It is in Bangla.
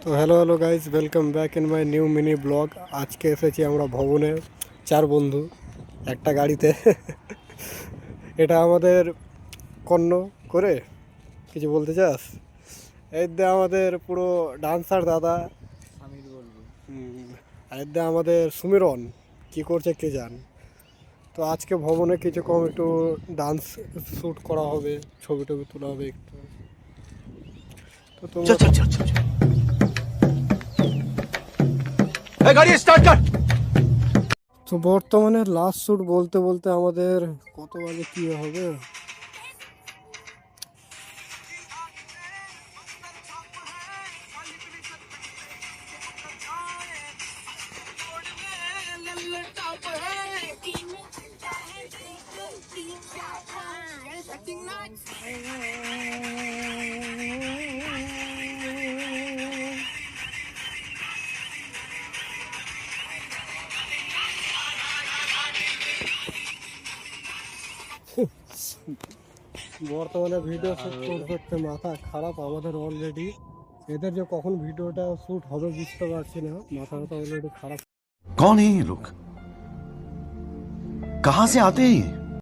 তো hello guys, welcome back in my new mini blog. আজকে এসেছি আমরা ভবনে 4 বন্ধু একটা গাড়িতে। এটা আমাদের কর্ণ করে কিছু বলতে চাস? এর দিয়ে আমাদের পুরো ডান্সার দাদা আর এর দিয়ে আমাদের সুমিরন কি করছে কে জান। তো আজকে ভবনে কিছু কম একটু ডান্স শ্যুট করা হবে, ছবি টবি তোলা হবে একটু। তো তোমরা গাড়ি স্টার্ট কর। তো বর্তমানে লাস্ট শ্যুট বলতে বলতে আমাদের কত বাজে কি হবে। বর্তমানে ভিডিও শ্যুট করতে করতে মাথা খারাপ আমাদের অলরেডি। এদের যে কখন ভিডিওটা শ্যুট হবে বুঝতে পারছি না, মাথাটা অলরেডি খারাপ। कौन है ये लोग? कहां से आते हैं ये?